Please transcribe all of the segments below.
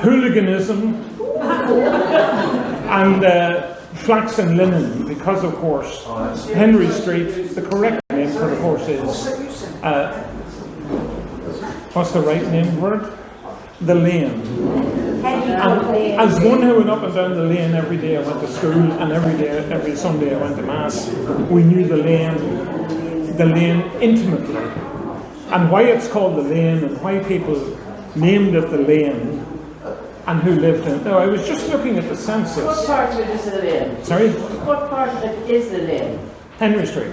hooliganism, and flax and linen, because of course Henry Street, the correct name for the course is, what's the right name for it? The lane. And as one who went up and down the lane every day I went to school, and every Sunday I went to Mass, we knew the lane intimately. And why it's called the lane, and why people named it the lane, and who lived in it. Now, I was just looking at the census. What part of it is the lane? Sorry? What part of it is the lane? Henry Street.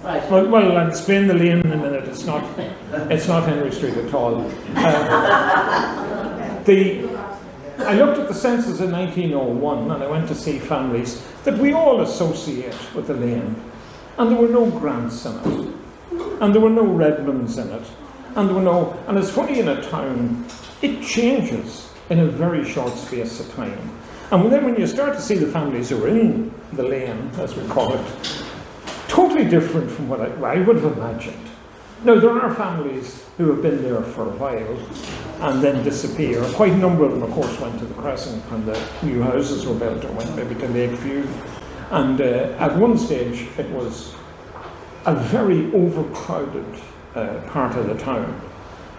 Right. Well, I'll explain the lane in a minute. It's not Henry Street at all. I looked at the census in 1901, and I went to see families that we all associate with the lane. And there were no Grants in it. And there were no Redmonds in it. And it's funny, in a town, it changes in a very short space of time. And then when you start to see the families who are in the lane, as we call it, totally different from what I would have imagined. Now, there are families who have been there for a while and then disappear. Quite a number of them, of course, went to the Crescent when the new houses were built, or went maybe to Lakeview. And at one stage, it was a very overcrowded part of the town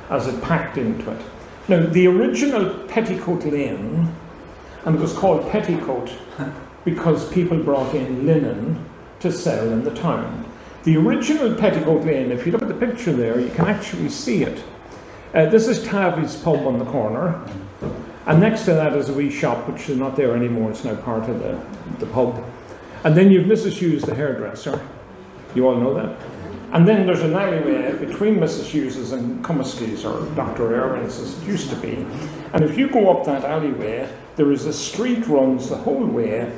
as it packed into it. Now, the original Petticoat Lane, and it was called Petticoat because people brought in linen to sell in the town. The original Petticoat Lane, if you look at the picture there, you can actually see it. This is Tavi's pub on the corner, and next to that is a wee shop, which is not there anymore, it's now part of the pub. And then you've Mrs. Hughes, the hairdresser. You all know that. And then there's an alleyway between Mrs. Hughes's and Cummesky's, or Dr. Irwin's as it used to be. And if you go up that alleyway, there is a street runs the whole way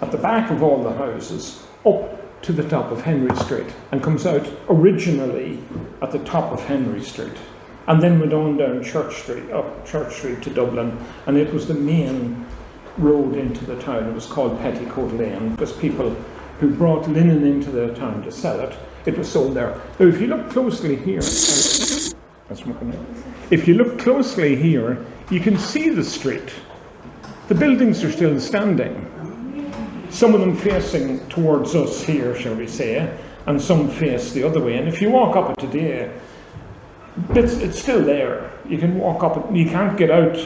at the back of all the houses up to the top of Henry Street, and comes out originally at the top of Henry Street, and then went on down Church Street, up Church Street to Dublin, and it was the main road into the town. It was called Petticoat Lane because people who brought linen into the town to sell it, it was sold there. Now, if you look closely here, if you look closely here, you can see the street. The buildings are still standing. Some of them facing towards us here, shall we say, and some face the other way. And if you walk up it today, it's still there. You can walk up it, you can't get out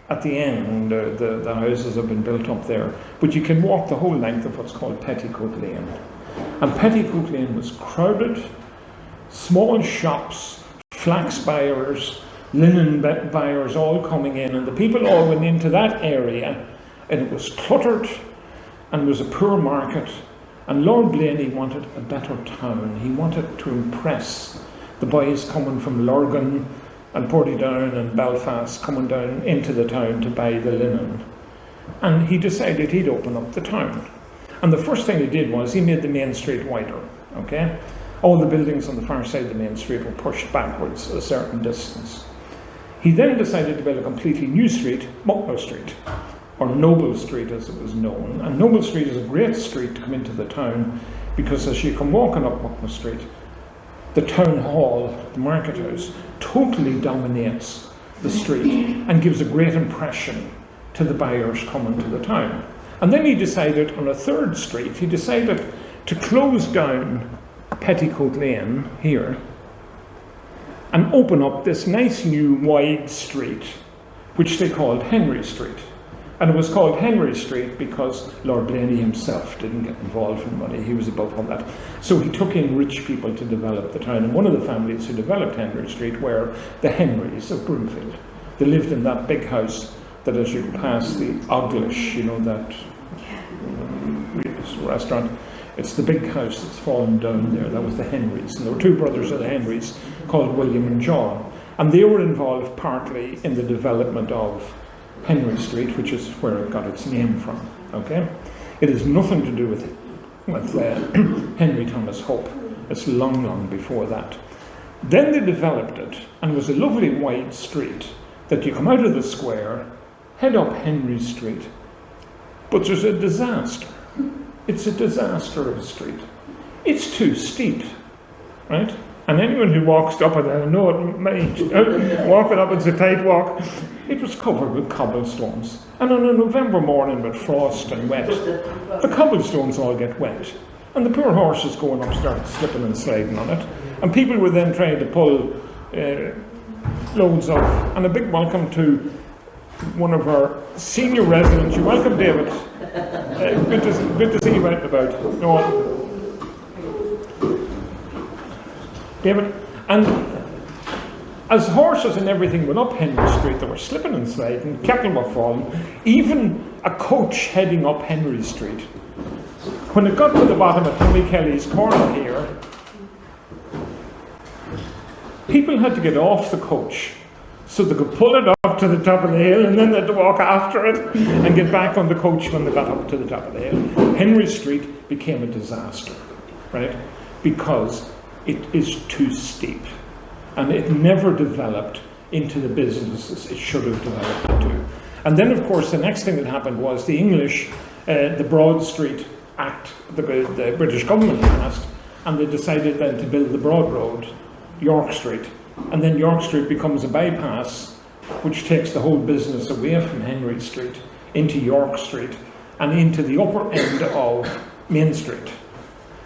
at the end. The houses have been built up there. But you can walk the whole length of what's called Petticoat Lane. And Petticoat Lane was crowded, small shops, flax buyers, linen buyers all coming in, and the people all went into that area, and it was cluttered, and it was a poor market, and Lord Blaney wanted a better town. He wanted to impress the boys coming from Lurgan and Portadown and Belfast, coming down into the town to buy the linen. And he decided he'd open up the town. And the first thing he did was he made the main street wider, okay? All the buildings on the far side of the main street were pushed backwards a certain distance. He then decided to build a completely new street, Mucknow Street, or Noble Street as it was known. And Noble Street is a great street to come into the town, because as you come walking up Mucknow Street, the town hall, the market house, totally dominates the street and gives a great impression to the buyers coming to the town. And then he decided on a third street, he decided to close down Petticoat Lane here and open up this nice new wide street, which they called Henry Street. And it was called Henry Street because Lord Blaney himself didn't get involved in money. He was above all that. So he took in rich people to develop the town. And one of the families who developed Henry Street were the Henrys of Broomfield. They lived in that big house that, as you pass the Oglish, you know, that restaurant, it's the big house that's fallen down there. That was the Henrys. And there were two brothers of the Henrys called William and John. And they were involved partly in the development of Henry Street, which is where it got its name from, okay? It has nothing to do with Henry Thomas Hope. It's long, long before that. Then they developed it, and it was a lovely wide street that you come out of the square, head up Henry Street, but there's a disaster. It's a disaster of a street. It's too steep, right? And anyone who walks up it, I know it might, walking up it's a tight walk. it was covered with cobblestones. And on a November morning with frost and wet, the cobblestones all get wet. And the poor horses going up started slipping and sliding on it. And people were then trying to pull loads off. And a big welcome to one of our senior residents. You're welcome, David. Good to see you out and about. Go on. David, and as horses and everything went up Henry Street, they were slipping and sliding, cattle were falling, even a coach heading up Henry Street. When it got to the bottom of Tommy Kelly's corner here, people had to get off the coach so they could pull it up to the top of the hill, and then they had to walk after it and get back on the coach when they got up to the top of the hill. Henry Street became a disaster, right? Because it is too steep, and it never developed into the businesses it should have developed into. And then, of course, the next thing that happened was the English, the Broad Street Act, the British government passed, and they decided then to build the Broad Road, York Street. And then York Street becomes a bypass, which takes the whole business away from Henry Street into York Street and into the upper end of Main Street.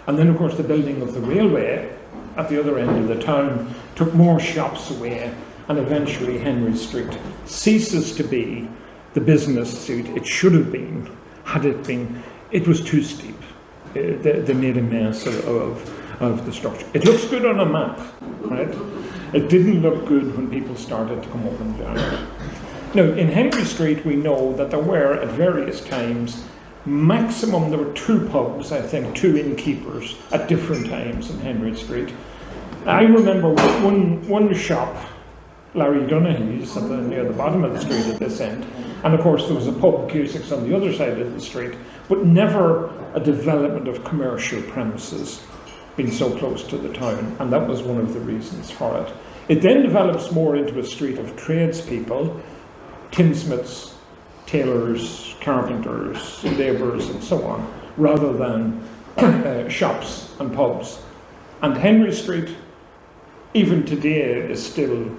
And then, of course, the building of the railway at the other end of the town took more shops away, and eventually Henry Street ceases to be the business street it should have been. Had it been, it was too steep. They made a mess of the structure. It looks good on a map, right? It didn't look good when people started to come up and down it. Now, in Henry Street, we know that there were, at various times, maximum, there were 2 pubs, I think, 2 innkeepers at different times in Henry Street. I remember one shop, Larry Donaghy's, near the bottom of the street at this end, and of course there was a pub, Cusacks, on the other side of the street, but never a development of commercial premises being so close to the town, and that was one of the reasons for it. It then develops more into a street of tradespeople, tinsmiths, tailors, carpenters, labourers, and so on, rather than shops and pubs. And Henry Street, even today, is still,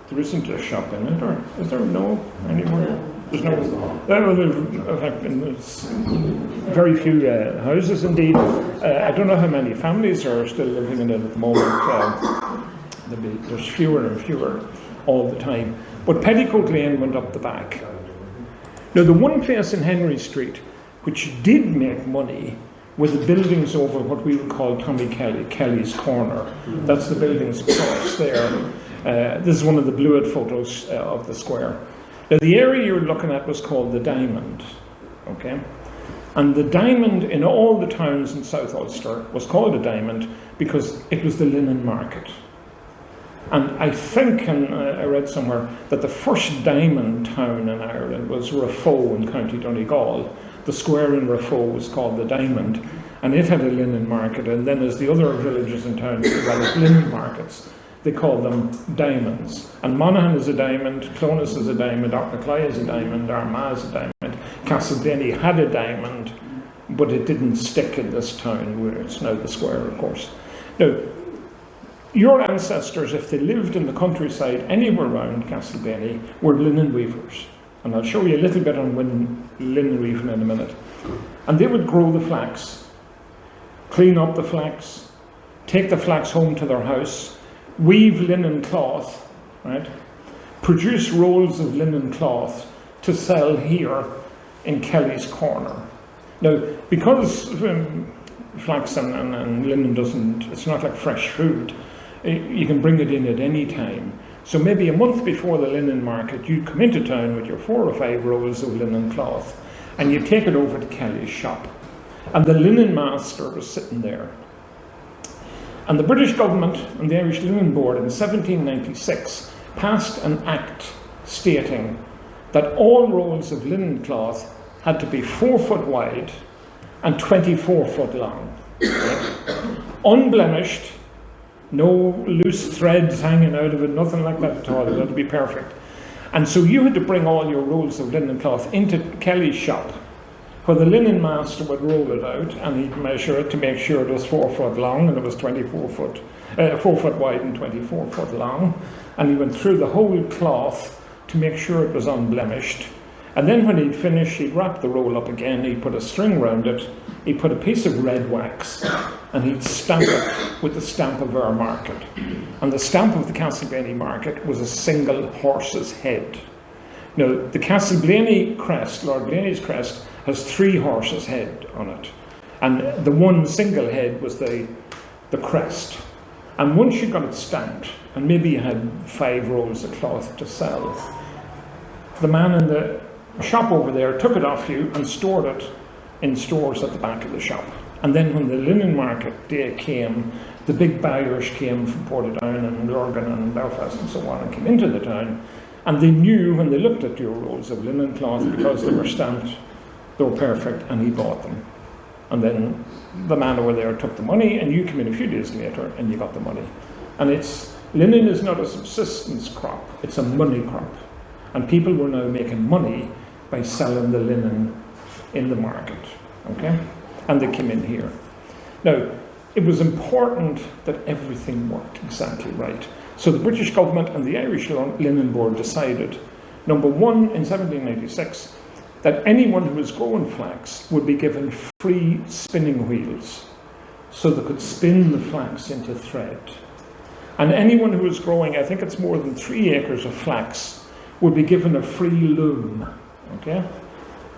there isn't a shop in it, or is there? No anymore? There's no, in fact, there's very few houses indeed. I don't know how many families are still living in it at the moment. There's fewer and fewer all the time. But Petticoat Lane went up the back. Now, the one place in Henry Street which did make money were the buildings over what we would call Tommy Kelly's Corner. That's the buildings across there. This is one of the Blewett photos of the square. Now, the area you're looking at was called the Diamond, okay? And the Diamond in all the towns in South Ulster was called a Diamond because it was the linen market. And I think, and I read somewhere, that the first diamond town in Ireland was Raphoe in County Donegal. The square in Raphoe was called the Diamond, and it had a linen market. And then as the other villages in town developed linen markets, they called them diamonds. And Monaghan is a diamond, Clonus is a diamond, Auchnaclye is a diamond, Armagh is a diamond. Castleblayney had a diamond, but it didn't stick in this town, where it's now the square, of course. Now, your ancestors, if they lived in the countryside anywhere around Castleblayney, were linen weavers. And I'll show you a little bit on linen weaving in a minute. And they would grow the flax, clean up the flax, take the flax home to their house, weave linen cloth, right? Produce rolls of linen cloth to sell here in Kelly's Corner. Now, because flax and linen it's not like fresh food, you can bring it in at any time. So maybe a month before the linen market, you'd come into town with your 4 or 5 rolls of linen cloth, and you'd take it over to Kelly's shop. And the linen master was sitting there. And the British government and the Irish Linen Board in 1796 passed an act stating that all rolls of linen cloth had to be 4 foot wide and 24 foot long. Unblemished, no loose threads hanging out of it, nothing like that at all. It had to be perfect. And so you had to bring all your rolls of linen cloth into Kelly's shop, where the linen master would roll it out, and he'd measure it to make sure it was 4 foot long and it was 4 foot wide and 24 foot long. And he went through the whole cloth to make sure it was unblemished. And then when he'd finished, he'd wrap the roll up again, he'd put a string round it, he'd put a piece of red wax, and he'd stamp it with the stamp of our market. And the stamp of the Castleblayney market was a single horse's head. Now, the Castleblayney crest, Lord Blaney's crest, has 3 horses' head on it. And the one single head was the crest. And once you got it stamped, and maybe you had 5 rolls of cloth to sell, the man in the shop over there took it off you and stored it in stores at the back of the shop. And then when the linen market day came, the big buyers came from Portadown and Lurgan and Belfast and so on, and came into the town, and they knew when they looked at your rolls of linen cloth, because they were stamped, they were perfect, and he bought them. And then the man over there took the money, and you came in a few days later and you got the money. And linen is not a subsistence crop, it's a money crop. And people were now making money by selling the linen in the market, okay? And they came in here. Now, it was important that everything worked exactly right. So the British government and the Irish Linen Board decided, number one, in 1796, that anyone who was growing flax would be given free spinning wheels so they could spin the flax into thread. And anyone who was growing, I think it's more than 3 acres of flax, would be given a free loom, okay?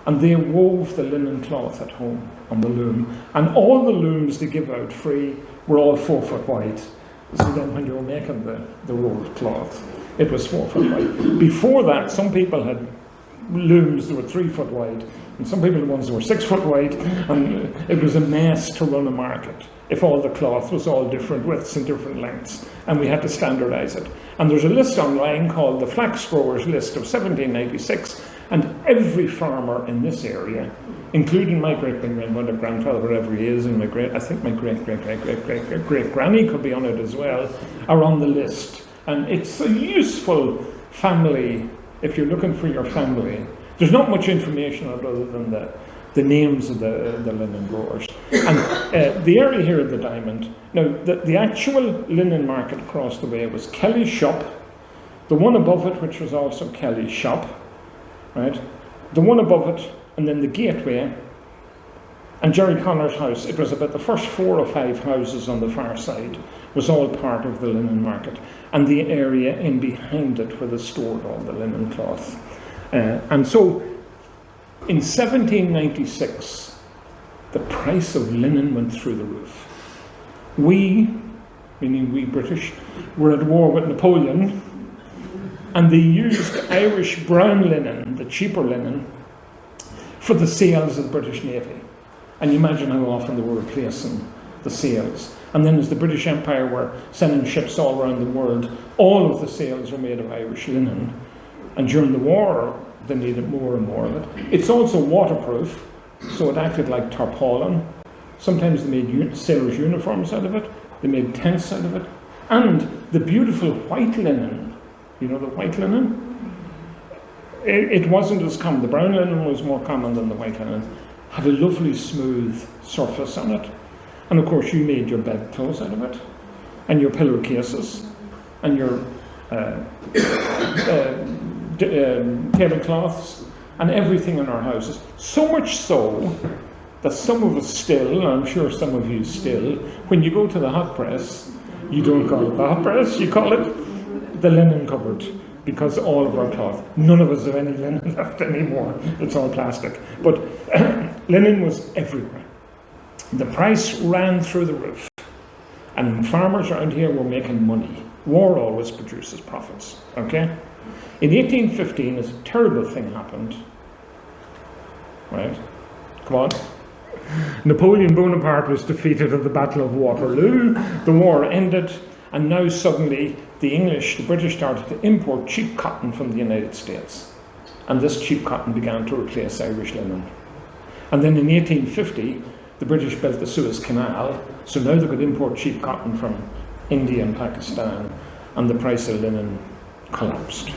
And they wove the linen cloth at home on the loom. And all the looms they give out free were all 4 foot wide. So then when you were making the rolled cloth, it was 4 foot wide. Before that, some people had looms that were 3 foot wide, and some people had ones that were 6 foot wide, and it was a mess to run a market if all the cloth was all different widths and different lengths, and we had to standardize it. And there's a list online called the Flax Growers List of 1796, and every farmer in this area, including my great-grandfather, whatever he is, and I think my great-great-great-great-great-great-granny could be on it as well, are on the list. And it's a useful family, if you're looking for your family. There's not much information other than the names of the linen growers. And the area here at the Diamond, now the actual linen market across the way was Kelly's shop, the one above it, which was also Kelly's shop, right? The one above it, and then the gateway, and Jerry Connor's house. It was about the first 4 or 5 houses on the far side was all part of the linen market, and the area in behind it where they stored all the linen cloth. And so in 1796, the price of linen went through the roof. We, meaning we British, were at war with Napoleon, and they used Irish brown linen, the cheaper linen, for the sails of the British Navy. And you imagine how often they were replacing the sails. And then as the British Empire were sending ships all around the world, all of the sails were made of Irish linen. And during the war, they needed more and more of it. It's also waterproof, so it acted like tarpaulin. Sometimes they made sailors' uniforms out of it. They made tents out of it. And the beautiful white linen, you know the white linen? It wasn't as common. The brown linen was more common than the white linen. Had a lovely smooth surface on it. And of course you made your bedclothes out of it, and your pillowcases, and your tablecloths, and everything in our houses. So much so that some of us still, and I'm sure some of you still, when you go to the hot press, you don't call it the hot press, you call it the linen cupboard, because all of our cloth, none of us have any linen left anymore. It's all plastic. But linen was everywhere. The price ran through the roof, and farmers around here were making money. War always produces profits, okay? In 1815, a terrible thing happened, right? Come on. Napoleon Bonaparte was defeated at the Battle of Waterloo. The war ended, and now suddenly the British started to import cheap cotton from the United States. And this cheap cotton began to replace Irish linen. And then in 1850, the British built the Suez Canal, so now they could import cheap cotton from India and Pakistan, and the price of linen collapsed.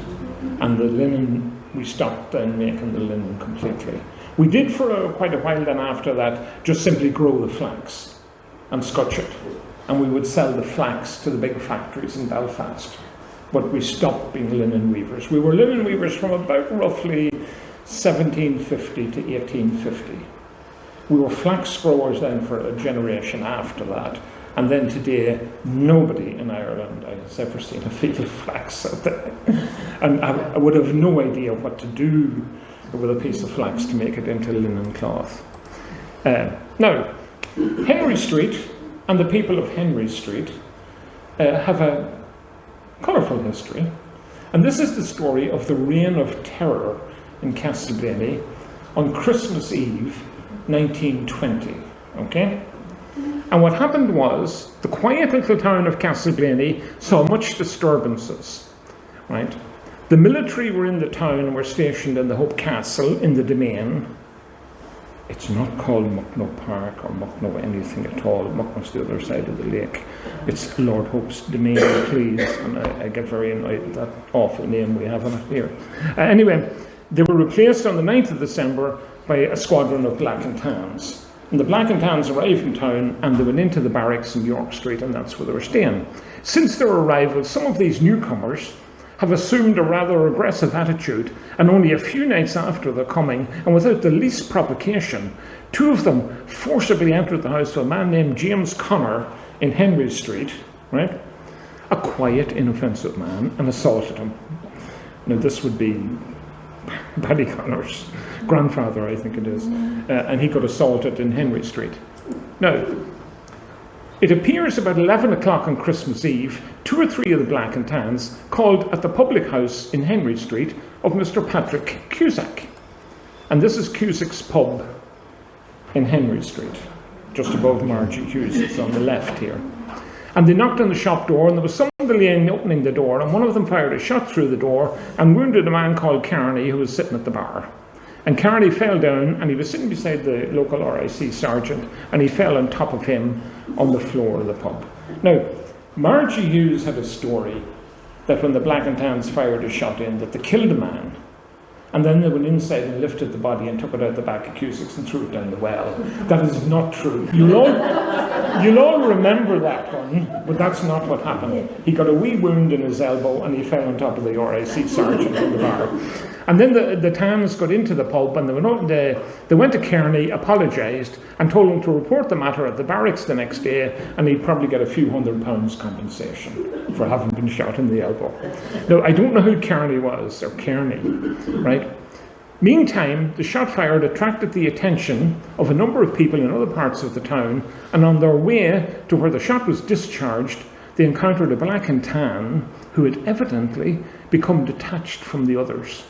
And the linen, we stopped then making the linen completely. We did for quite a while then after that just simply grow the flax and scutch it. And we would sell the flax to the big factories in Belfast. but we stopped being linen weavers. We were linen weavers from about roughly 1750 to 1850. We were flax growers then for a generation after that. And then today, nobody in Ireland has ever seen a field of flax out there. And I would have no idea what to do with a piece of flax to make it into linen cloth. Now, Henry Street and the people of Henry Street have a colourful history. And this is the story of the reign of terror in Castleblayney on Christmas Eve, 1920. Okay? And what happened was, the quiet little town of Castleblayney saw much disturbances, right? The military were in the town and were stationed in the Hope Castle in the Domain. It's not called Mucknow Park or Mucknow anything at all. Mucknow's the other side of the lake. It's Lord Hope's Domain, please. And I get very annoyed at that awful name we have on it here. Anyway, they were replaced on the 9th of December by a squadron of black and tans. And the black and tans arrived in town and they went into the barracks in York Street, and that's where they were staying. Since their arrival, some of these newcomers have assumed a rather aggressive attitude, and only a few nights after their coming, and without the least provocation, two of them forcibly entered the house of a man named James Connor in Henry Street, right? A quiet, inoffensive man, and assaulted him. Now this would be Paddy Connor's grandfather, I think it is, and he got assaulted in Henry Street. Now, it appears about 11 o'clock on Christmas Eve, two or three of the black and tans called at the public house in Henry Street of Mr. Patrick Cusack. And this is Cusack's pub in Henry Street, just above Margie Hughes. It's on the left here. And they knocked on the shop door, and there was some delay in opening the door, and one of them fired a shot through the door and wounded a man called Kearney, who was sitting at the bar. And Kearney fell down, and he was sitting beside the local RIC sergeant, and he fell on top of him on the floor of the pub. Now, Margie Hughes had a story that when the black and tans fired a shot in, that they killed a man, and then they went inside and lifted the body and took it out the back of Cusack's and threw it down the well. That is not true. You'll all remember that one, but that's not what happened. He got a wee wound in his elbow and he fell on top of the RIC sergeant in the bar. And then the tans got into the pub, and they went to Kearney, apologised, and told him to report the matter at the barracks the next day, and he'd probably get a few £100 compensation for having been shot in the elbow. Now, I don't know who Kearney was, or Kearney, right? Meantime, the shot fired attracted the attention of a number of people in other parts of the town, and on their way to where the shot was discharged, they encountered a black and tan who had evidently become detached from the others.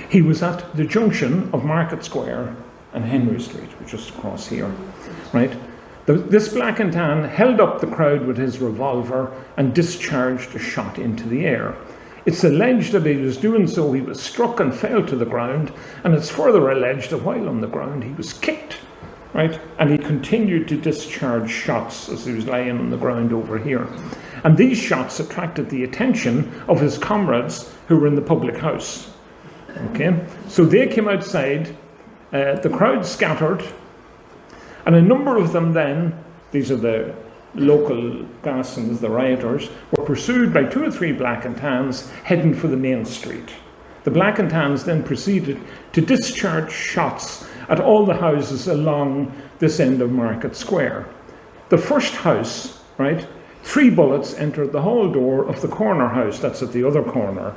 He was at the junction of Market Square and Henry Street, which is across here, right? This black and tan held up the crowd with his revolver and discharged a shot into the air. It's alleged that he was doing so, he was struck and fell to the ground, and it's further alleged that while on the ground he was kicked, right? And he continued to discharge shots as he was lying on the ground over here. And these shots attracted the attention of his comrades who were in the public house. Okay, so they came outside, the crowd scattered, and a number of them then, these are the local Gassons, the rioters, were pursued by two or three black and tans heading for the main street. The black and tans then proceeded to discharge shots at all the houses along this end of Market Square. The first house, right, 3 bullets entered the hall door of the corner house, that's at the other corner,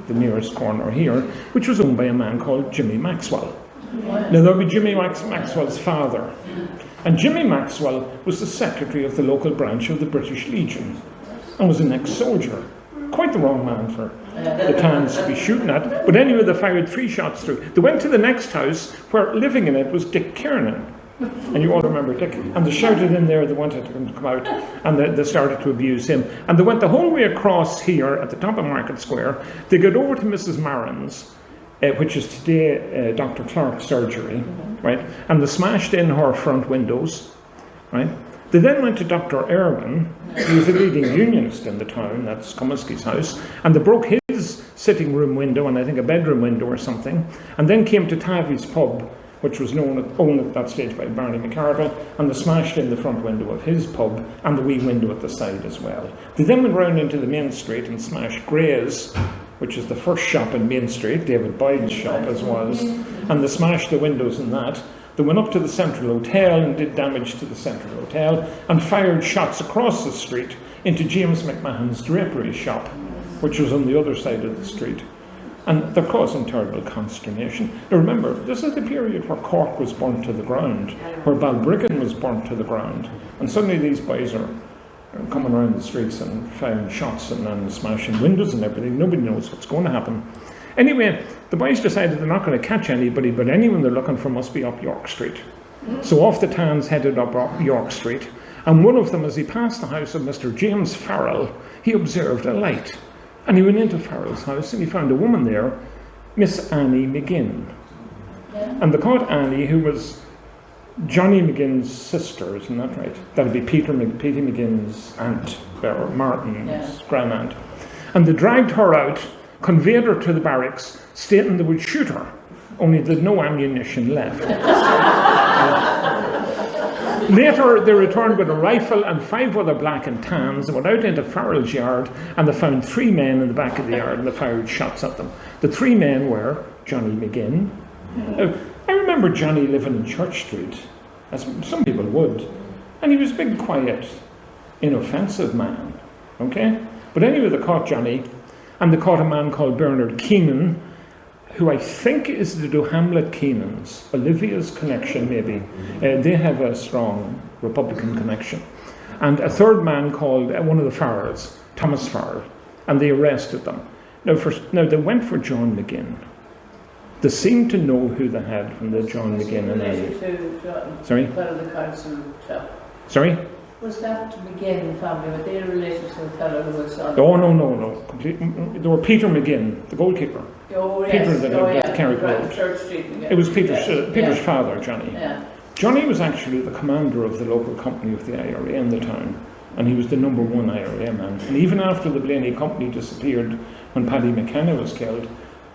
the nearest corner here, which was owned by a man called Jimmy Maxwell. Now that would be Jimmy Maxwell's father. And Jimmy Maxwell was the secretary of the local branch of the British Legion and was an ex-soldier. Quite the wrong man for the tans to be shooting at. But anyway, they fired 3 shots through. They went to the next house where living in it was Dick Kiernan. And you all remember Dick. And they shouted in there, they wanted him to come out, and they started to abuse him. And they went the whole way across here at the top of Market Square. They got over to Mrs. Marin's, which is today Dr. Clark's surgery, right? And they smashed in her front windows, right? They then went to Dr. Irwin, who was a leading unionist in the town, that's Comiskey's house, and they broke his sitting room window and I think a bedroom window or something, and then came to Tavi's pub which was owned at that stage by Barney McArdle, and they smashed in the front window of his pub and the wee window at the side as well. They then went round into the main street and smashed Gray's, which is the first shop in Main Street, David Boyd's shop as was, and they smashed the windows in that. They went up to the Central Hotel and did damage to the Central Hotel and fired shots across the street into James McMahon's drapery shop, which was on the other side of the street. And they're causing terrible consternation. Now remember, this is the period where Cork was burnt to the ground, where Balbriggan was burnt to the ground. And suddenly these boys are coming around the streets and firing shots and smashing windows and everything. Nobody knows what's going to happen. Anyway, the boys decided they're not going to catch anybody, but anyone they're looking for must be up York Street. So off the Tans headed up York Street. And one of them, as he passed the house of Mr. James Farrell, he observed a light. And he went into Farrell's house and he found a woman there, Miss Annie McGinn. And they called Annie, who was Johnny McGinn's sister, isn't that right? That would be Peter McGinn's aunt, or Martin's grandaunt. And they dragged her out, conveyed her to the barracks, stating they would shoot her, only there'd no ammunition left. Later, they returned with a rifle and 5 other black and tans and went out into Farrell's yard, and they found 3 men in the back of the yard and they fired shots at them. The 3 men were Johnny McGinn. Now, I remember Johnny living in Church Street, as some people would, and he was a big, quiet, inoffensive man, okay? But anyway, they caught Johnny, and they caught a man called Bernard Keenan, who I think is the Duhamlet Keenans, Olivia's connection maybe. They have a strong Republican connection. And a third man called one of the Farrells, Thomas Farrell, and they arrested them. Now they went for John McGinn. They seemed to know who they had from the John McGinn and Sorry? The council chap. Sorry? Was that to McGinn family? Were they related to the fellow who was on? Oh, no. They were Peter McGinn, the goalkeeper. Oh, yes. Peter that lived at Carrick Road. Church Street. It was Peter's father, Johnny. Yeah. Johnny was actually the commander of the local company of the IRA in the town, and he was the #1 IRA man. And even after the Blayney company disappeared, when Paddy McKenna was killed,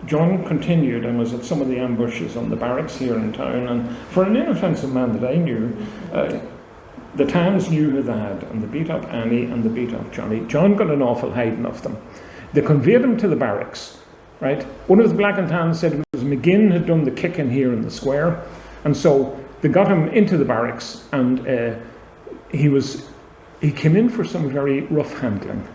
John continued and was at some of the ambushes on the barracks here in town. And for an inoffensive man that I knew, the Tans knew who they had, and they beat up Annie and they beat up Johnny. John got an awful hiding of them. They conveyed him to the barracks, right? One of the Black and Tans said it was McGinn had done the kicking here in the square, and so they got him into the barracks, and he came in for some very rough handling.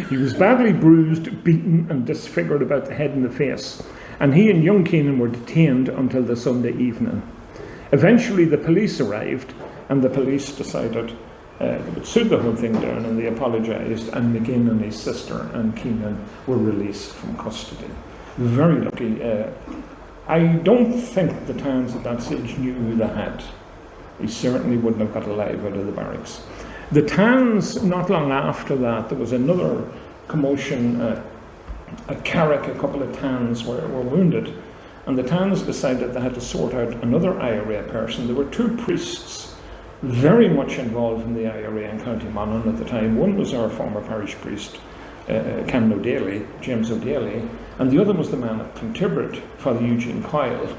He was badly bruised, beaten, and disfigured about the head and the face, and he and young Keenan were detained until the Sunday evening. Eventually, the police arrived, and the police decided they would sue the whole thing down, and they apologised, and McGinn and his sister and Keenan were released from custody. Very lucky. I don't think the Tans at that stage knew who they had. He certainly wouldn't have got alive out of the barracks. The Tans, not long after that, there was another commotion at Carrick. A couple of Tans were wounded, and the Tans decided they had to sort out another IRA person. There were 2 priests very much involved in the IRA in County Monaghan at the time. One was our former parish priest, Canon O'Daly, James O'Daly, and the other was the man at Clontibret, Father Eugene Coyle.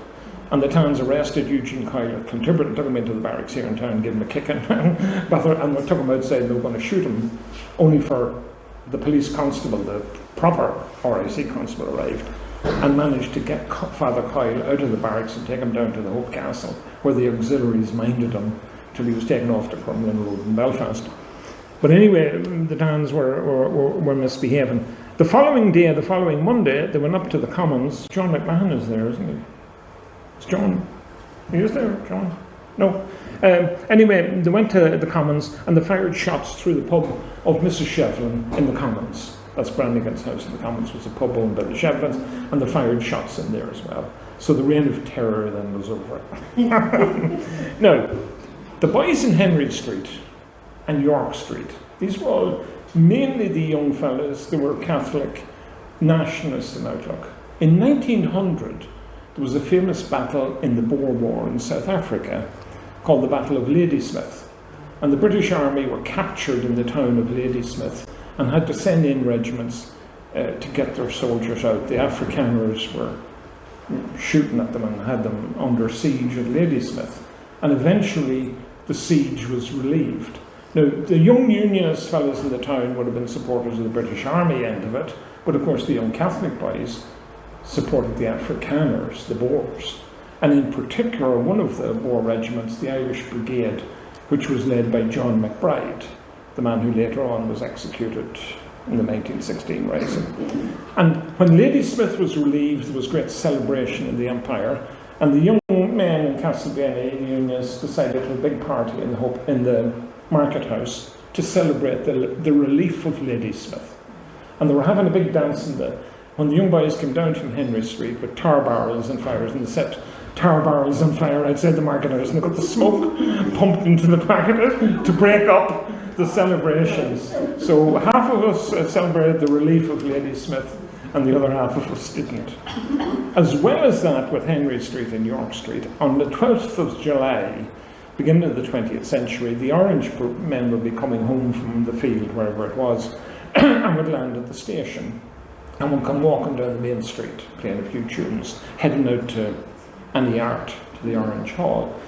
And the Tans arrested Eugene Coyle at Clontibret and took him into the barracks here in town, gave him a kicking, and they took him outside. They were going to shoot him, only for the police constable, the proper RIC constable, arrived and managed to get Father Coyle out of the barracks and take him down to the Hope Castle, where the auxiliaries minded him till he was taken off to Crumlin Road in Belfast. But anyway, the Tans were misbehaving. The following day, the following Monday, they went up to the Commons. John McMahon is there, isn't he? Is John? He is there, John? No. Anyway, they went to the Commons and they fired shots through the pub of Mrs. Shevlin in the Commons. That's Brannigan's house in the Commons, was a pub owned by the Shevlins, and they fired shots in there as well. So the reign of terror then was over. Now, the boys in Henry Street and York Street, these were all mainly the young fellas. They were Catholic nationalists in outlook. In 1900, there was a famous battle in the Boer War in South Africa called the Battle of Ladysmith. And the British Army were captured in the town of Ladysmith and had to send in regiments to get their soldiers out. The Afrikaners were shooting at them and had them under siege at Ladysmith. And eventually the siege was relieved. Now, the young Unionist fellows in the town would have been supporters of the British Army end of it, but of course the young Catholic boys supported the Afrikaners, the Boers. And in particular, one of the Boer regiments, the Irish Brigade, which was led by John McBride, the man who later on was executed in the 1916 Rising. And when Ladysmith was relieved, there was great celebration in the Empire, and the young men in Castleblayney Unionists decided to have a big party in the market house to celebrate the relief of Ladysmith. And they were having a big dance when the young boys came down from Henry Street with tar barrels and fires, and they set tar barrels on fire outside the market house, and they got the smoke pumped into the market house to break up the celebrations. So half of us celebrated the relief of Ladysmith, and the other half of us didn't. As well as that, with Henry Street and York Street, on the 12th of July, beginning of the 20th century, the Orange men would be coming home from the field, wherever it was, and would land at the station, and would come walking down the main street, playing a few tunes, heading out to Annie Art, to the Orange Hall.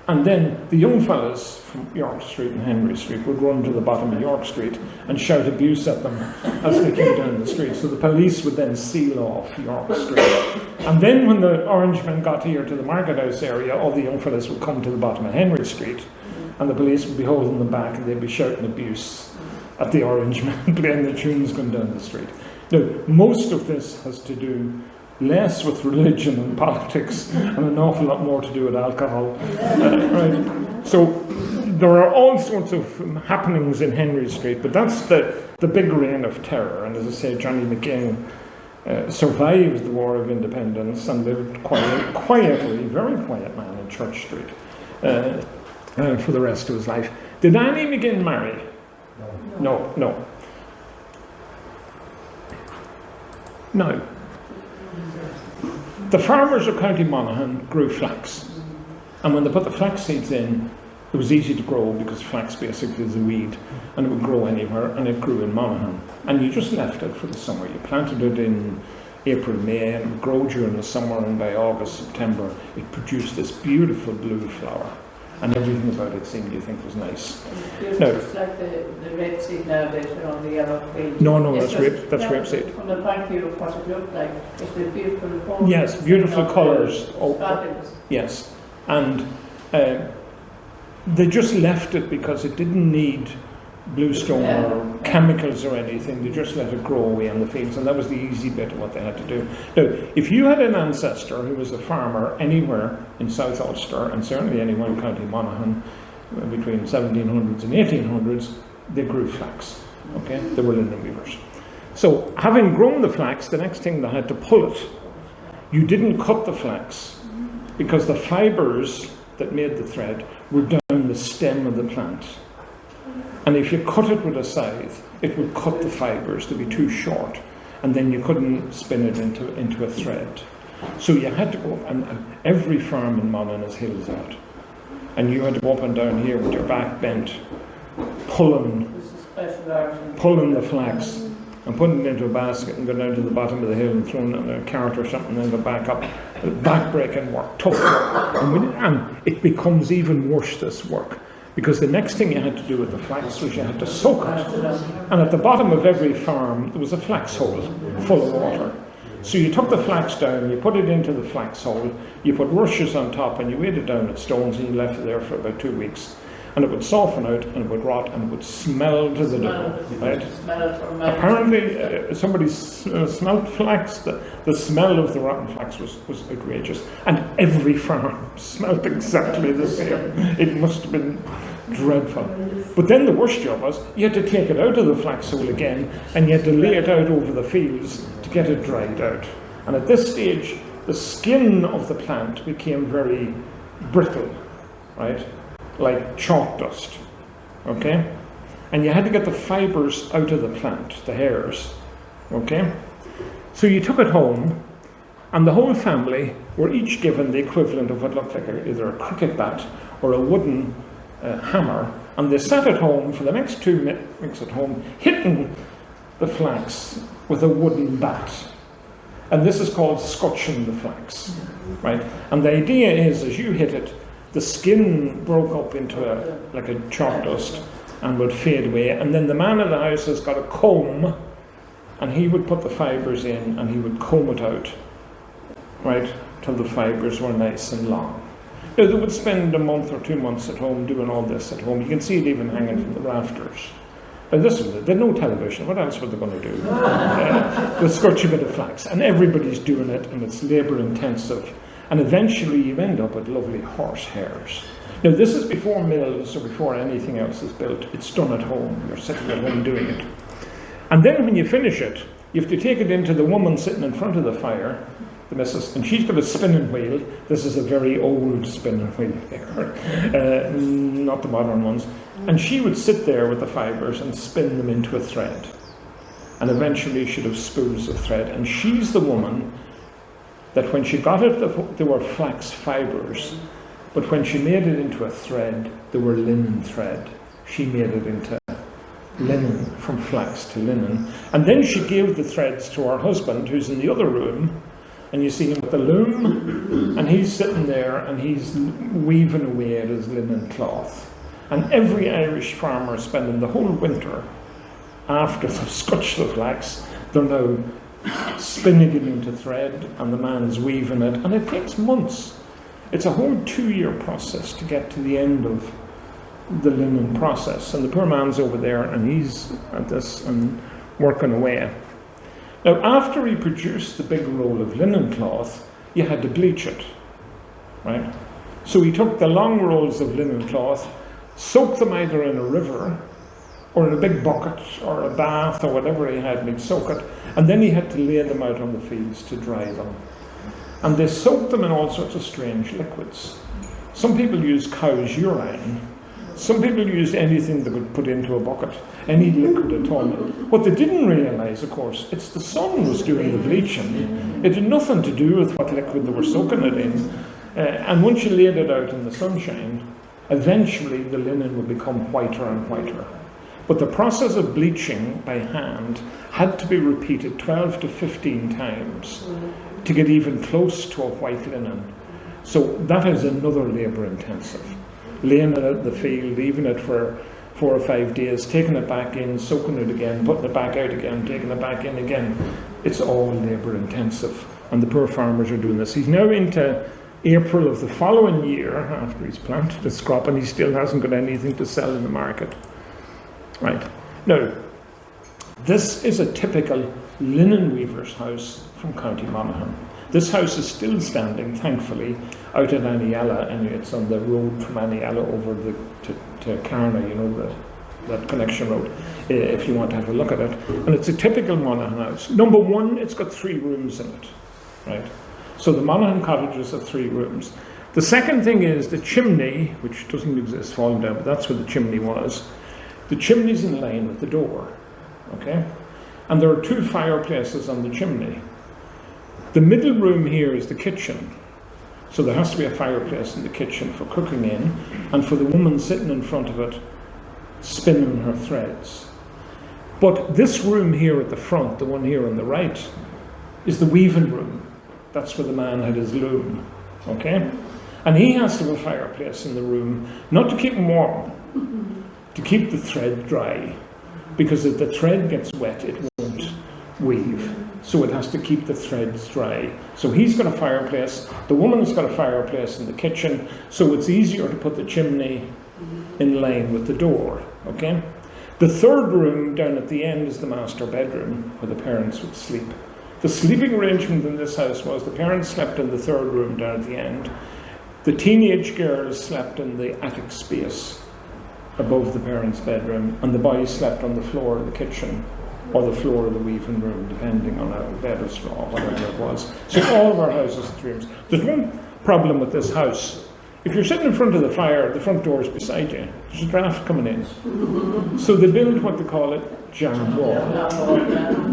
And then the young fellas from York Street and Henry Street would run to the bottom of York Street and shout abuse at them as they came down the street. So the police would then seal off York Street. And then when the Orange men got here to the Market House area, all the young fellas would come to the bottom of Henry Street, and the police would be holding them back, and they'd be shouting abuse at the Orange men playing the tunes going down the street. Now, most of this has to do less with religion and politics and an awful lot more to do with alcohol. Right? So there are all sorts of happenings in Henry Street, but that's the big reign of terror. And as I say, Johnny McCain survived the War of Independence and lived quietly, very quiet man in Church Street for the rest of his life. Did Annie McGinn marry? No. Now, the farmers of County Monaghan grew flax, and when they put the flax seeds in, it was easy to grow because flax basically is a weed, and it would grow anywhere, and it grew in Monaghan. And you just left it for the summer. You planted it in April, May, and it would grow during the summer, and by August, September, it produced this beautiful blue flower. And everything about it seemed, you think, was nice. It's like the red seed nowadays on the yellow field. No, that's rapeseed. From the point of view of what it looked like, it's the beautiful colours. Yes, beautiful colours. Fabulous. Yes, and they just left it because it didn't need bluestone or chemicals or anything. They just let it grow away in the fields, and that was the easy bit of what they had to do. Now, if you had an ancestor who was a farmer anywhere in South Ulster, and certainly anywhere in County Monaghan, between 1700s and 1800s, they grew flax. Okay, they were linen weavers. So, having grown the flax, the next thing they had to pull it. You didn't cut the flax because the fibres that made the thread were down the stem of the plant. And if you cut it with a scythe, it would cut the fibres to be too short, and then you couldn't spin it into a thread. So you had to go up, and every farm in Monaghan is hills out, and you had to go up and down here with your back bent, pulling the flax and putting it into a basket and going down to the bottom of the hill and throwing it in a cart or something and then go back up. Back-breaking work, tough work, and it becomes even worse, this work. Because the next thing you had to do with the flax was you had to soak it. And at the bottom of every farm, there was a flax hole full of water. So you took the flax down, you put it into the flax hole, you put rushes on top, and you weighed it down with stones, and you left it there for about 2 weeks. And it would soften out, and it would rot, and it would smell to the devil. Right? Apparently, somebody smelled flax. The smell of the rotten flax was outrageous. And every farm smelled exactly the same. It must have been dreadful. But then the worst job was, you had to take it out of the flax hole again, and you had to lay it out over the fields to get it dried out. And at this stage, the skin of the plant became very brittle, right? Like chalk dust, okay? And you had to get the fibres out of the plant, the hairs, okay? So you took it home, and the whole family were each given the equivalent of what looked like either a cricket bat or a wooden hammer, and they sat at home for the next 2 weeks at home, hitting the flax with a wooden bat. And this is called scutching the flax, right? And the idea is, as you hit it, the skin broke up into like a chalk dust and would fade away. And then the man of the house has got a comb, and he would put the fibres in and he would comb it out, right, till the fibres were nice and long. Now, they would spend a month or 2 months at home doing all this at home. You can see it even hanging from the rafters. And this was it. They had no television. What else were they going to do? They'll scotch a bit of flax. And everybody's doing it, and it's labour intensive. And eventually you end up with lovely horse hairs. Now, this is before mills or before anything else is built. It's done at home. You're sitting at home doing it. And then when you finish it, you have to take it into the woman sitting in front of the fire, the missus, and she's got a spinning wheel. This is a very old spinning wheel here, not the modern ones. And she would sit there with the fibres and spin them into a thread. And eventually she'd have spools of thread. And she's the woman that when she got it, there were flax fibres. But when she made it into a thread, there were linen thread. She made it into linen, from flax to linen. And then she gave the threads to her husband, who's in the other room. And you see him with the loom, and he's sitting there and he's weaving away at his linen cloth. And every Irish farmer is spending the whole winter, after they've scotched the flax, they're now spinning it into thread, and the man's weaving it, and it takes months. It's a whole 2-year process to get to the end of the linen process. And the poor man's over there, and he's at this and working away. Now, after he produced the big roll of linen cloth, you had to bleach it, right? So he took the long rolls of linen cloth, soaked them either in a river or in a big bucket or a bath or whatever he had, and he'd soak it, and then he had to lay them out on the fields to dry them. And they soaked them in all sorts of strange liquids. Some people used cow's urine. Some people used anything they could put into a bucket, any liquid at all. What they didn't realise, of course, it's the sun was doing the bleaching. It had nothing to do with what liquid they were soaking it in. And once you laid it out in the sunshine, eventually the linen would become whiter and whiter. But the process of bleaching by hand had to be repeated 12 to 15 times to get even close to a white linen. So that is another labour intensive. Laying it out in the field, leaving it for 4 or 5 days, taking it back in, soaking it again, putting it back out again, taking it back in again. It's all labour intensive, and the poor farmers are doing this. He's now into April of the following year, after he's planted his crop, and he still hasn't got anything to sell in the market. Right. Now, this is a typical linen weaver's house from County Monaghan. This house is still standing, thankfully, out at Aniella, and it's on the road from Aniella over to Carna, you know, that connection road, if you want to have a look at it. And it's a typical Monaghan house. Number one, it's got 3 rooms in it, right? So the Monaghan cottages have 3 rooms. The second thing is the chimney, which doesn't exist, falling down, but that's where the chimney was. The chimney's in line with the door, okay? And there are 2 fireplaces on the chimney. The middle room here is the kitchen. So there has to be a fireplace in the kitchen for cooking in, and for the woman sitting in front of it, spinning her threads. But this room here at the front, the one here on the right, is the weaving room. That's where the man had his loom, okay? And he has to have a fireplace in the room, not to keep him warm, to keep the thread dry, because if the thread gets wet, it won't weave. So it has to keep the threads dry. So he's got a fireplace, the woman's got a fireplace in the kitchen, so it's easier to put the chimney in line with the door, okay? The third room down at the end is the master bedroom, where the parents would sleep. The sleeping arrangement in this house was the parents slept in the third room down at the end. The teenage girls slept in the attic space above the parents' bedroom, and the boys slept on the floor of the kitchen, or the floor of the weaving room, depending on a bed of straw, whatever it was. So all of our houses have 3 rooms. There's one problem with this house. If you're sitting in front of the fire, the front door is beside you. There's a draft coming in. So they build what they call a jam wall.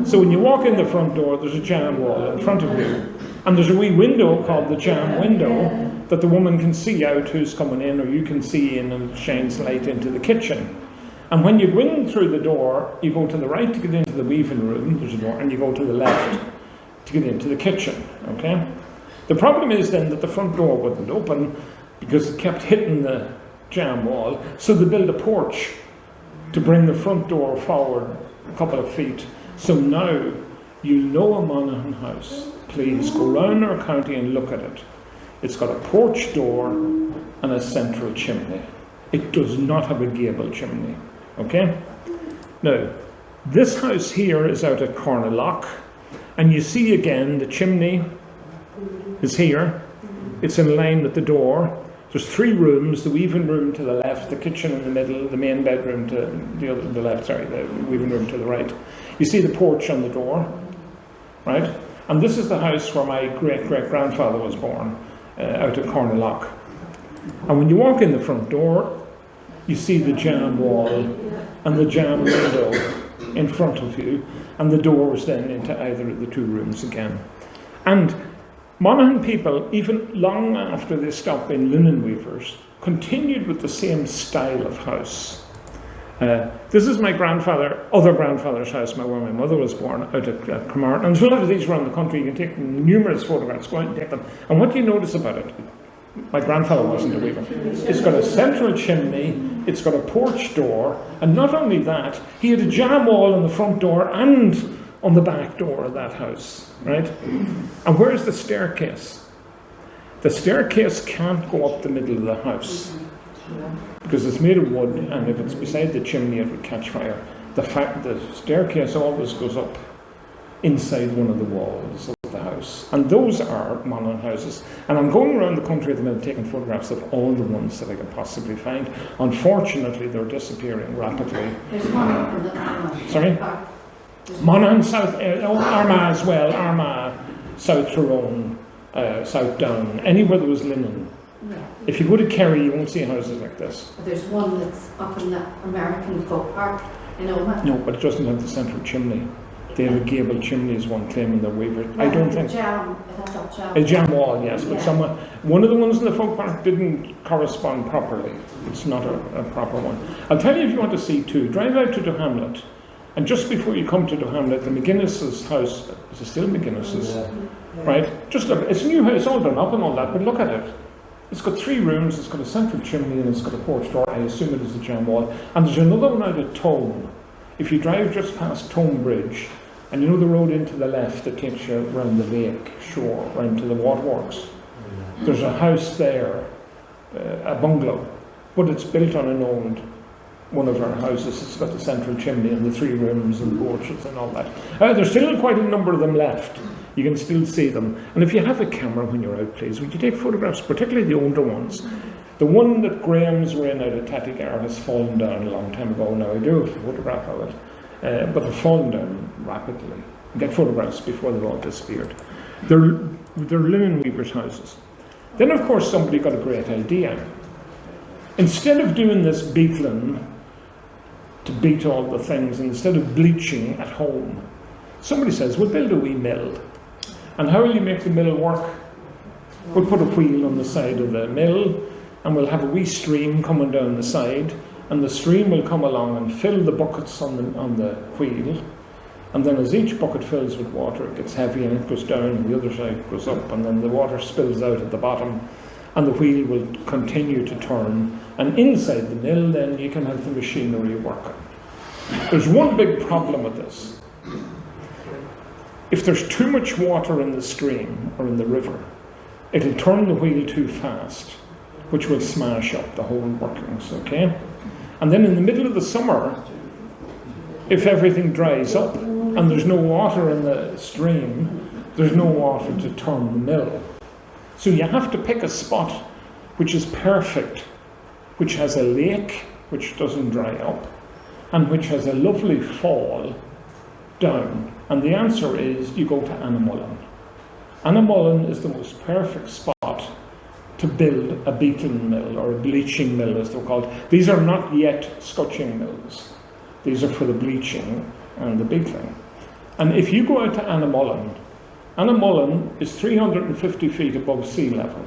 So when you walk in the front door, there's a jam wall in front of you. And there's a wee window called the jam window that the woman can see out who's coming in, or you can see in, and it shines light into the kitchen. And when you go in through the door, you go to the right to get into the weaving room, there's a door, and you go to the left to get into the kitchen, okay? The problem is then that the front door wouldn't open because it kept hitting the jam wall, so they built a porch to bring the front door forward a couple of feet. So now you know a Monaghan house. Please go round our county and look at it. It's got a porch door and a central chimney. It does not have a gable chimney, okay? Now, this house here is out at Cornalock, and you see again the chimney is here. It's in line with the door. There's 3 rooms, the weaving room to the left, the kitchen in the middle, the main bedroom to the left, the weaving room to the right. You see the porch on the door, right? And this is the house where my great-great-grandfather was born, out at Cornalock. And when you walk in the front door, you see the jam wall and the jam window in front of you, and the doors then into either of the 2 rooms again. And Monaghan people, even long after they stopped being linen weavers, continued with the same style of house. This is my other grandfather's house, where my mother was born, out at Cromartin. And there's a lot of these around the country. You can take numerous photographs, go out and take them. And what do you notice about it? My grandfather wasn't a weaver. It's got a central chimney, it's got a porch door, and not only that, he had a jam wall on the front door and on the back door of that house, right? And where's the staircase? The staircase can't go up the middle of the house because it's made of wood, and if it's beside the chimney it would catch fire. The staircase always goes up inside one of the walls of the house. And those are Monaghan houses. And I'm going around the country at the minute taking photographs of all the ones that I can possibly find. Unfortunately, they're disappearing rapidly. There's one up in the Sorry? Monaghan, South, Armagh as well, Armagh, South Tyrone, South Down, anywhere there was linen. Yeah. If you go to Kerry, you won't see houses like this. There's one that's up in the American folk park in Omagh. No, but it doesn't have the central chimney. They have a gable chimney is one claim in their weaver. I don't think. A jam wall, yes, but one of the ones in the folk park didn't correspond properly. It's not a proper one. I'll tell you if you want to see 2. Drive out to Duhamlet. And just before you come to Duhamlet, the McGuinness's house, is it still McGuinness's? Yeah. Right? It's a new house, all done up and all that, but look at it. It's got 3 rooms, it's got a central chimney, and it's got a porch door. I assume it is a jam wall. And there's another one out at Tome. If you drive just past Tome Bridge, and you know the road into the left that takes you around the lake shore, round to the waterworks, there's a house there, a bungalow, but it's built on an old one of our houses. It's got the central chimney and the 3 rooms and porches and all that. There's still quite a number of them left. You can still see them. And if you have a camera when you're out, please, would you take photographs, particularly the older ones? The one that Graham's were in out at Petticoat has fallen down a long time ago now. I do have a photograph of it. But they've fallen down rapidly. You get photographs before they've all disappeared. They're linen weavers' houses. Then, of course, somebody got a great idea. Instead of doing this beetling to beat all the things, instead of bleaching at home, somebody says, we'll build a wee mill. And how will you make the mill work? We'll put a wheel on the side of the mill, and we'll have a wee stream coming down the side, and the stream will come along and fill the buckets on the wheel, and then as each bucket fills with water, it gets heavy and it goes down, and the other side goes up, and then the water spills out at the bottom, and the wheel will continue to turn, and inside the mill then you can have the machinery working. There's one big problem with this. If there's too much water in the stream or in the river, it'll turn the wheel too fast, which will smash up the whole workings, okay? And then in the middle of the summer, if everything dries up and there's no water in the stream, there's no water to turn the mill. So you have to pick a spot which is perfect, which has a lake which doesn't dry up, and which has a lovely fall down. And the answer is you go to Annamullen. Annamullen is the most perfect spot to build a beetling mill, or a bleaching mill as they're called. These are not yet scutching mills. These are for the bleaching and the beetling. And if you go out to Annamullen, Annamullen is 350 feet above sea level.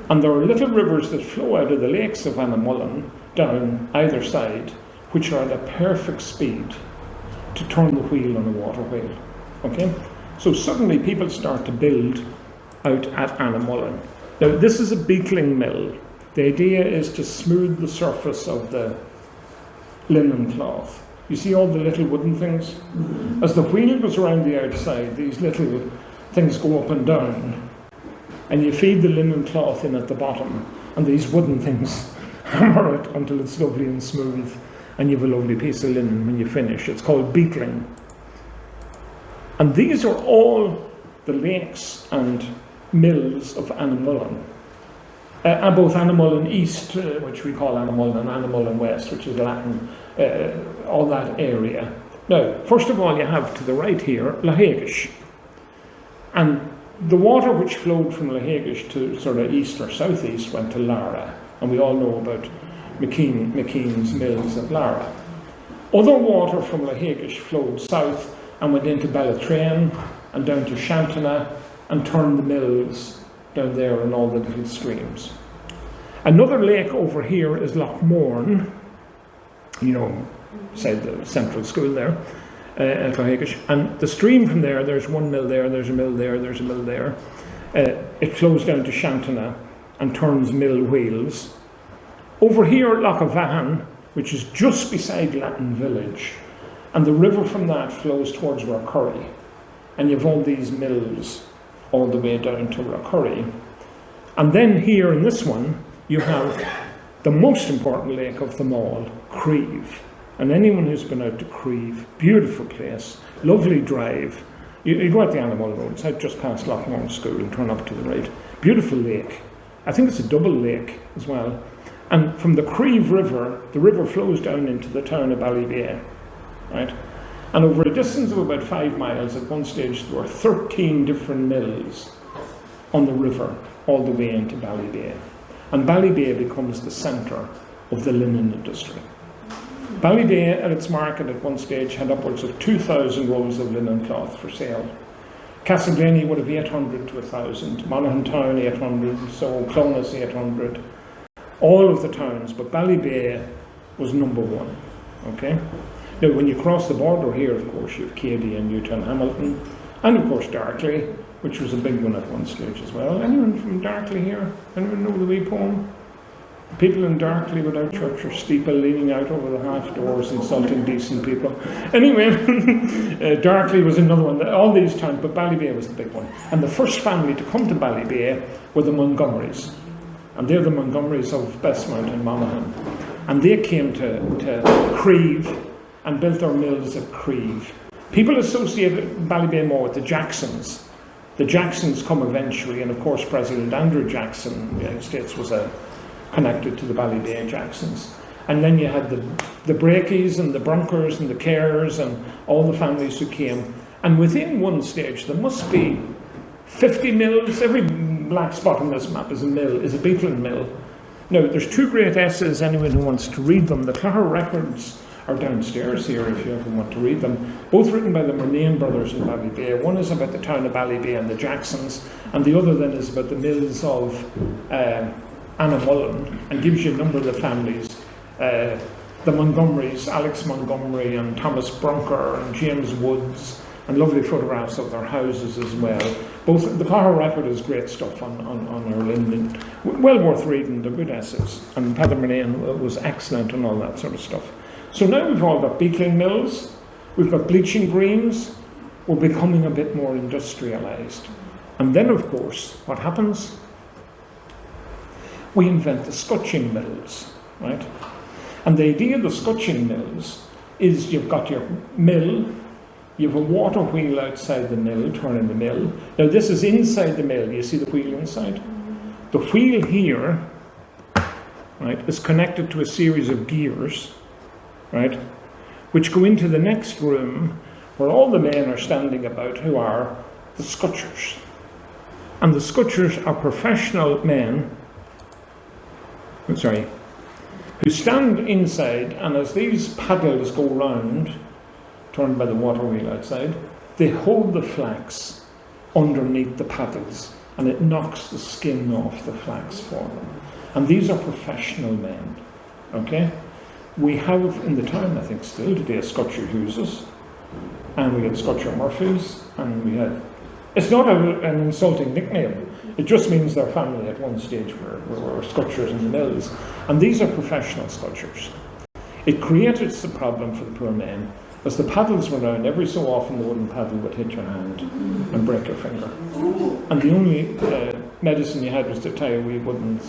And there are little rivers that flow out of the lakes of Annamullen down either side, which are at a perfect speed to turn the wheel on a water wheel. Okay? So suddenly people start to build out at Annamullen. Now this is a beetling mill. The idea is to smooth the surface of the linen cloth. You see all the little wooden things? As the wheel goes around the outside, these little things go up and down, and you feed the linen cloth in at the bottom, and these wooden things hammer it until it's lovely and smooth, and you have a lovely piece of linen when you finish. It's called beetling. And these are all the lakes and mills of Annamullen. Both Annamullen East, which we call Annamullen, and Annamullen West, which is Latin, all that area. Now, first of all, you have to the right here, Lahagish. And the water which flowed from Lahagish to sort of east or southeast went to Lara. And we all know about McKean's mills at Lara. Other water from Lahagish flowed south and went into Bellatrain and down to Shantana and turned the mills down there in all the little streams. Another lake over here is Loch Morn, you know, beside the central school there, at Lahagish. And the stream from there, there's one mill there, there's a mill there, there's a mill there. It flows down to Shantana and turns mill wheels. Over here, Loch Vahan, which is just beside Latin Village, and the river from that flows towards Rockcurry. And you've all these mills all the way down to Rockcurry. And then here in this one, you have the most important lake of them all, Creve. And anyone who's been out to Creve, beautiful place, lovely drive. You go out the Animal Road, it's out just past Lochmore School and turn up to the right. Beautiful lake. I think it's a double lake as well. And from the Creve River, the river flows down into the town of Ballybay, right? And over a distance of about 5 miles, at one stage, there were 13 different mills on the river, all the way into Ballybay. And Ballybay becomes the centre of the linen industry. Ballybay, at its market at one stage, had upwards of 2,000 rolls of linen cloth for sale. Castleblayney would have 800 to 1,000, Monaghan town 800, so Clonus 800. All of the towns, but Ballybay was number one, okay? Now, when you cross the border here, of course, you have Cady and Newtown Hamilton, and of course Darkley, which was a big one at one stage as well. Anyone from Darkley here? Anyone know the wee poem? People in Darkley without church or steeple leaning out over the half doors, insulting decent people. Anyway, Darkley was another one. All these towns, but Ballybay was the big one. And the first family to come to Ballybay were the Montgomerys. And they're the Montgomerys of Bestmount and Monaghan. And they came to Creve and built their mills at Creve. People associate Ballybay more with the Jacksons. The Jacksons come eventually, and of course President Andrew Jackson in the United States was connected to the Ballybay Jacksons. And then you had the Breakies and the Bronkers and the Cares and all the families who came. And within one stage, there must be 50 mills. Every black spot on this map is a mill, is a beetling mill. Now, there's two great essays, anyone who wants to read them. The Clara Records are downstairs here if you ever want to read them. Both written by the Murnane brothers in Ballybay. One is about the town of Ballybay and the Jacksons, and the other then is about the mills of Annamullen, and gives you a number of the families. The Montgomerys, Alex Montgomery and Thomas Bronker and James Woods, and lovely photographs of their houses as well. Both the Clara Record is great stuff on our linen. Well worth reading, they're good essays. And Father Murnane was excellent and all that sort of stuff. So now we've all got beetling mills, we've got bleaching greens, we're becoming a bit more industrialised. And then, of course, what happens? We invent the scutching mills, right? And the idea of the scutching mills is you've got your mill, you have a water wheel outside the mill, turning the mill. Now this is inside the mill, you see the wheel inside? The wheel here, right, is connected to a series of gears, right, which go into the next room where all the men are standing about who are the scutchers. And the scutchers are professional men, who stand inside, and as these paddles go round, turned by the water wheel outside, they hold the flax underneath the paddles, and it knocks the skin off the flax for them. And these are professional men, okay? We have in the town, I think still today, Scutcher Houses, and we had Scutcher Murphys, and we had... It's not an insulting nickname. It just means their family at one stage were scutchers in the mills. And these are professional scutchers. It created the problem for the poor men. As the paddles were down, every so often the wooden paddle would hit your hand and break your finger. And the only medicine you had was to tie a wee wooden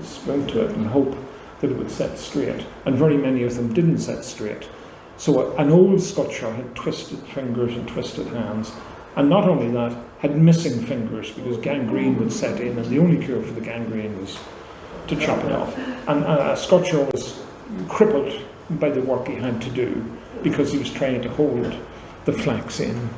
spoon to it and hope that it would set straight. And very many of them didn't set straight. So an old scutcher had twisted fingers and twisted hands. And not only that, had missing fingers because gangrene would set in, and the only cure for the gangrene was to chop it off. And a scutcher was crippled by the work he had to do because he was trying to hold the flax in.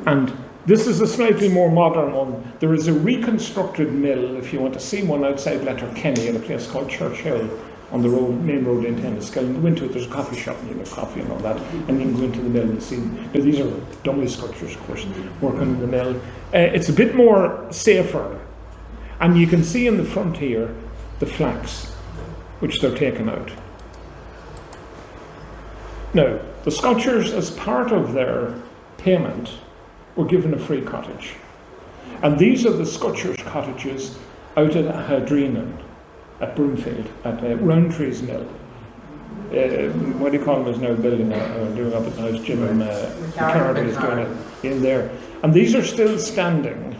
And this is a slightly more modern one. There is a reconstructed mill, if you want to see one, outside Letterkenny at a place called Churchill on the road, main road into Enniskillen. You can go into it, there's a coffee shop and you get coffee and all that, and you can go into the mill and see. Now, these are dummy scutchers, of course, working in the mill. It's a bit more safer, and you can see in the front here the flax which they're taking out. Now, the scutchers, as part of their payment, were given a free cottage. And these are the scutchers' cottages out at Hadrinan, at Broomfield, at Roundtree's Mill. What do you call them is now building or doing up at the house. Jim McCarthy is doing it in there. And these are still standing.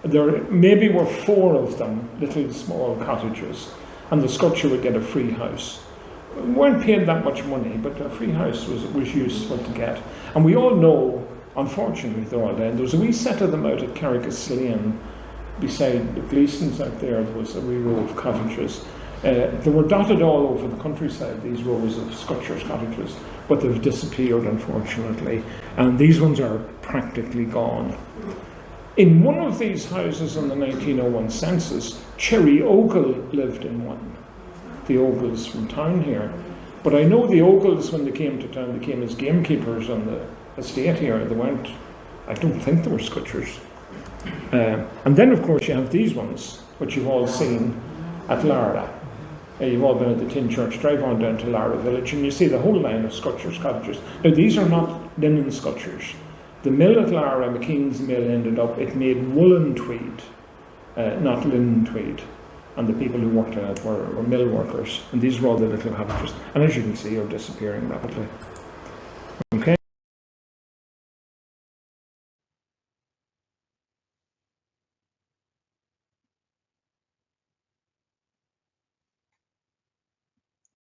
There maybe were 4 of them, little small cottages, and the scutcher would get a free house. We weren't paying that much money, but a free house was useful to get. And we all know, unfortunately, they're all dead. There was a wee set of them out at Carricus Lane, beside the Gleasons out there was a wee row of cottages. They were dotted all over the countryside, these rows of scutchers' cottages, but they've disappeared, unfortunately, and these ones are practically gone. In one of these houses in the 1901 census, Cherry Ogle lived in one. The Ogles from town here. But I know the Ogles, when they came to town, they came as gamekeepers on the estate here. They weren't, I don't think they were scutchers. And then, of course, you have these ones, which you've all seen at Lara. You've all been at the Tin Church. Drive on down to Lara Village, and you see the whole line of scutchers' cottages. Now, these are not linen scutchers. The mill at Lara, McKean's mill, ended up, it made woolen tweed, not linen tweed. And the people who worked in it were mill workers. And these were all the little cottages. And as you can see, are disappearing rapidly.